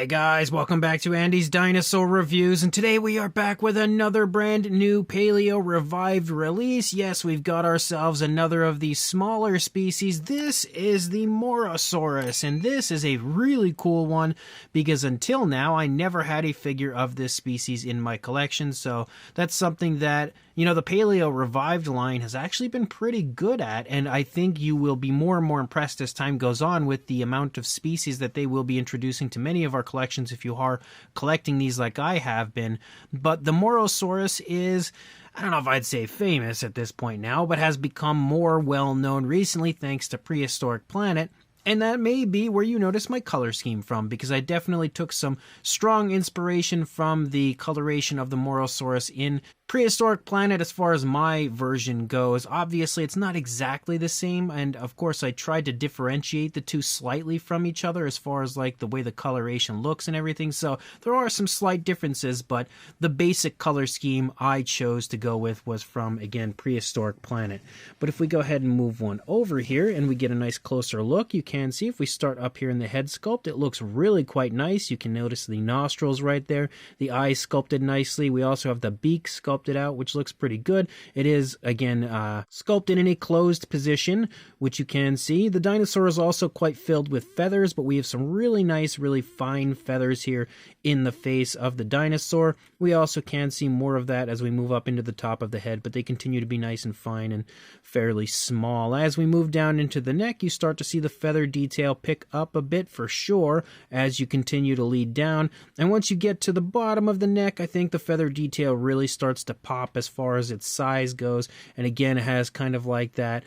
Hey guys, welcome back to Andy's Dinosaur Reviews, and today we are back with another brand new Paleo Revived release. Yes, we've got ourselves another of these smaller species. This is the Morrosaurus, and this is a really cool one because until now I never had a figure of this species in my collection, so that's something that, you know, the Paleo Revived line has actually been pretty good at, and I think you will be more and more impressed as time goes on with the amount of species that they will be introducing to many of our collections if you are collecting these like I have been. But the Morrosaurus is, I don't know if I'd say famous at this point now, but has become more well known recently thanks to Prehistoric Planet. And that may be where you notice my color scheme from, because I definitely took some strong inspiration from the coloration of the Morrosaurus in Prehistoric Planet as far as my version goes. Obviously, it's not exactly the same, and of course I tried to differentiate the two slightly from each other as far as like the way the coloration looks and everything, so there are some slight differences, but the basic color scheme I chose to go with was from, again, Prehistoric Planet. But if we go ahead and move one over here and we get a nice closer look, you can see if we start up here in the head sculpt, it looks really quite nice. You can notice the nostrils right there, the eyes sculpted nicely. We also have the beak sculpted out, which looks pretty good. It is, again, sculpted in a closed position, which you can see. The dinosaur is also quite filled with feathers, but we have some really nice, really fine feathers here in the face of the dinosaur. We also can see more of that as we move up into the top of the head, but they continue to be nice and fine and fairly small. As we move down into the neck, you start to see the feather detail pick up a bit for sure as you continue to lead down. And once you get to the bottom of the neck, I think the feather detail really starts to pop as far as its size goes. And again, it has kind of like that,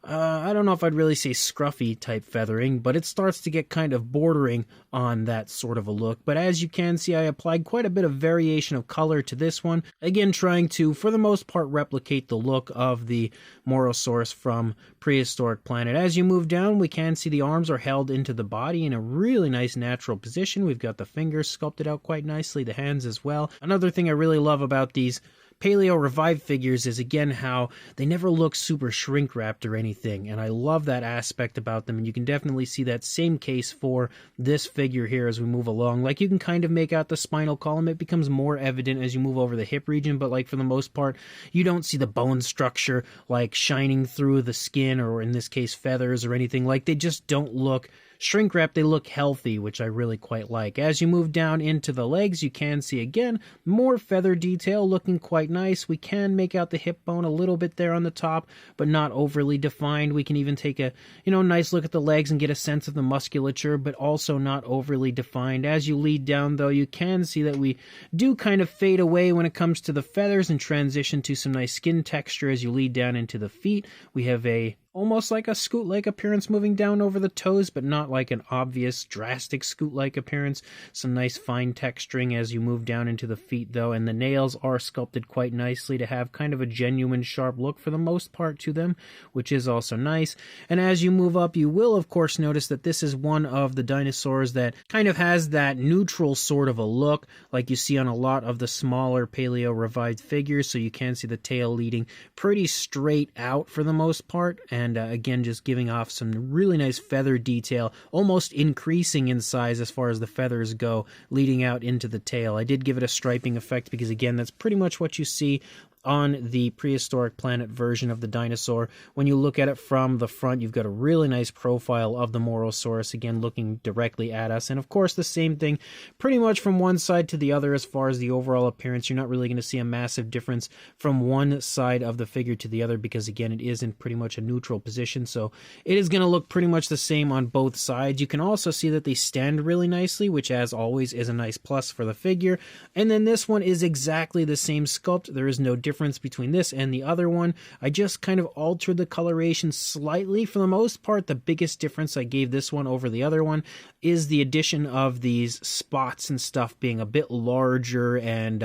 I don't know if I'd really say scruffy type feathering, but it starts to get kind of bordering on that sort of a look. But as you can see, I applied quite a bit of variation of color to this one. Again, trying to, for the most part, replicate the look of the Morrosaurus from Prehistoric Planet. As you move down, we can see the arms are held into the body in a really nice natural position. We've got the fingers sculpted out quite nicely, the hands as well. Another thing I really love about these Paleo Revived figures is, again, how they never look super shrink wrapped or anything, and I love that aspect about them, and you can definitely see that same case for this figure here as we move along. Like, you can kind of make out the spinal column. It becomes more evident as you move over the hip region, but like for the most part, you don't see the bone structure like shining through the skin, or in this case feathers or anything. Like, they just don't look shrink wrap, they look healthy, which I really quite like. As you move down into the legs, you can see again more feather detail looking quite nice. We can make out the hip bone a little bit there on the top, but not overly defined. We can even take a, nice look at the legs and get a sense of the musculature, but also not overly defined. As you lead down, though, you can see that we do kind of fade away when it comes to the feathers and transition to some nice skin texture as you lead down into the feet. We have a almost like a scoot-like appearance moving down over the toes, but not like an obvious, drastic scoot-like appearance. Some nice fine texturing as you move down into the feet, though, and the nails are sculpted quite nicely to have kind of a genuine sharp look for the most part to them, which is also nice. And as you move up, you will, of course, notice that this is one of the dinosaurs that kind of has that neutral sort of a look, like you see on a lot of the smaller Paleo Revived figures, so you can see the tail leading pretty straight out for the most part, and again, just giving off some really nice feather detail, almost increasing in size as far as the feathers go, leading out into the tail. I did give it a striping effect because, again, that's pretty much what you see on the Prehistoric Planet version of the dinosaur. When you look at it from the front, you've got a really nice profile of the Morrosaurus, again, looking directly at us. And of course, the same thing pretty much from one side to the other as far as the overall appearance. You're not really going to see a massive difference from one side of the figure to the other because, again, it is in pretty much a neutral position. So it is going to look pretty much the same on both sides. You can also see that they stand really nicely, which, as always, is a nice plus for the figure. And then this one is exactly the same sculpt. There is no difference between this and the other one. I just kind of altered the coloration slightly. For the most part, the biggest difference I gave this one over the other one is the addition of these spots and stuff being a bit larger and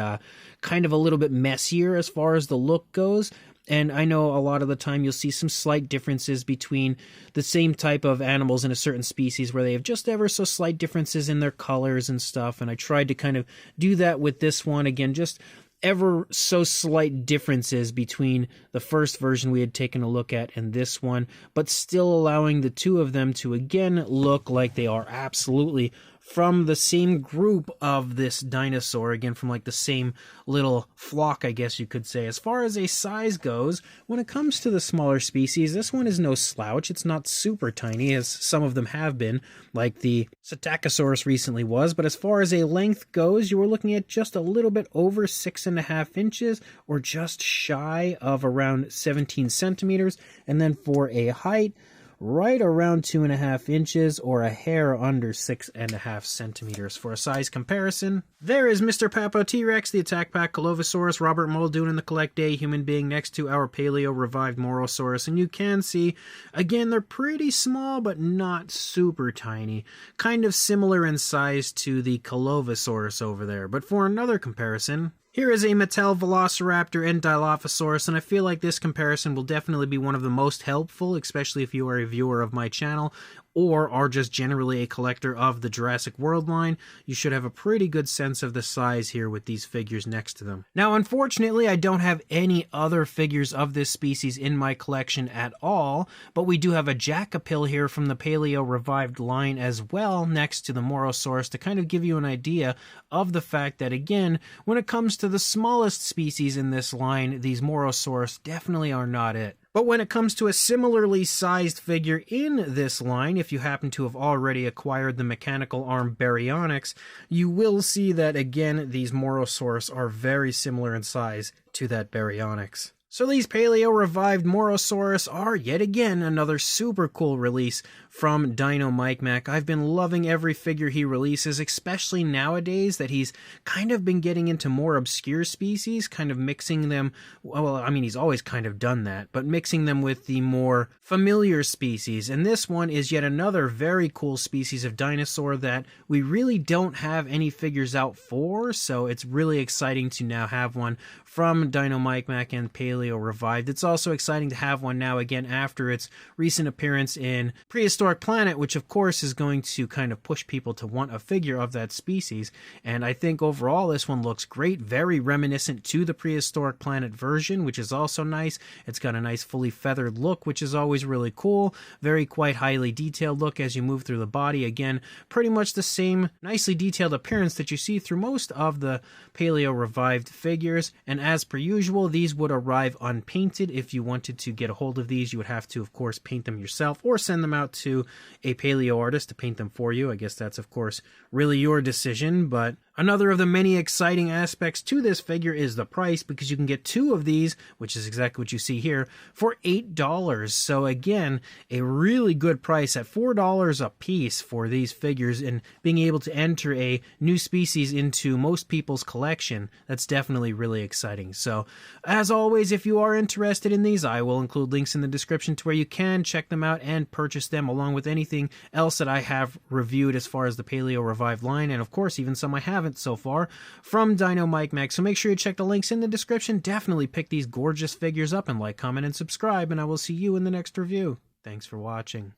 kind of a little bit messier as far as the look goes. And I know a lot of the time you'll see some slight differences between the same type of animals in a certain species where they have just ever so slight differences in their colors and stuff. And I tried to kind of do that with this one. Again, just ever so slight differences between the first version we had taken a look at and this one, but still allowing the two of them to again look like they are absolutely from the same group of this dinosaur, again from like the same little flock, I guess you could say. As far as a size goes, when it comes to the smaller species, this one is no slouch. It's not super tiny, as some of them have been, like the Psittacosaurus recently was, but as far as a length goes, you were looking at just a little bit over 6.5 inches, or just shy of around 17 centimeters, and then for a height, right around 2.5 inches, or a hair under 6.5 centimeters. For a size comparison, there is Mr. Papo T-Rex, the Attack Pack Colovosaurus, Robert Muldoon, and the Collect Day human being next to our Paleo Revived Morrosaurus, and you can see, again, they're pretty small, but not super tiny. Kind of similar in size to the Colovosaurus over there. But for another comparison, here is a Mattel Velociraptor and Dilophosaurus, and I feel like this comparison will definitely be one of the most helpful, especially if you are a viewer of my channel, or are just generally a collector of the Jurassic World line. You should have a pretty good sense of the size here with these figures next to them. Now, unfortunately, I don't have any other figures of this species in my collection at all, but we do have a Jackapil here from the Paleo Revived line as well, next to the Morrosaurus, to kind of give you an idea of the fact that, again, when it comes to the smallest species in this line, these Morrosaurus definitely are not it. But when it comes to a similarly sized figure in this line, if you happen to have already acquired the mechanical arm Baryonyx, you will see that, again, these Morrosaurus are very similar in size to that Baryonyx. So these Paleo Revived Morrosaurus are, yet again, another super cool release from Dino Mike Mac. I've been loving every figure he releases, especially nowadays that he's kind of been getting into more obscure species, kind of mixing them, well, I mean, he's always kind of done that, but mixing them with the more familiar species. And this one is yet another very cool species of dinosaur that we really don't have any figures out for, so it's really exciting to now have one from Dino Mike Mac and Paleo Revived. It's also exciting to have one now again after its recent appearance in Prehistoric Planet, which of course is going to kind of push people to want a figure of that species. And I think overall this one looks great, very reminiscent to the Prehistoric Planet version, which is also nice. It's got a nice fully feathered look, which is always really cool. Very quite highly detailed look as you move through the body. Again, pretty much the same nicely detailed appearance that you see through most of the Paleo Revived figures. And as per usual, these would arrive unpainted. If you wanted to get a hold of these, you would have to, of course, paint them yourself or send them out to a paleo artist to paint them for you. I guess that's, of course, really your decision, but another of the many exciting aspects to this figure is the price, because you can get two of these, which is exactly what you see here, for $8. So again, a really good price at $4 a piece for these figures, and being able to enter a new species into most people's collection, that's definitely really exciting. So as always, if you are interested in these, I will include links in the description to where you can check them out and purchase them, along with anything else that I have reviewed as far as the Paleo Revived line, and of course even some I haven't so far from Dino Mike Mac. So make sure you check the links in the description. Definitely pick these gorgeous figures up and like, comment, and subscribe, and I will see you in the next review. Thanks for watching.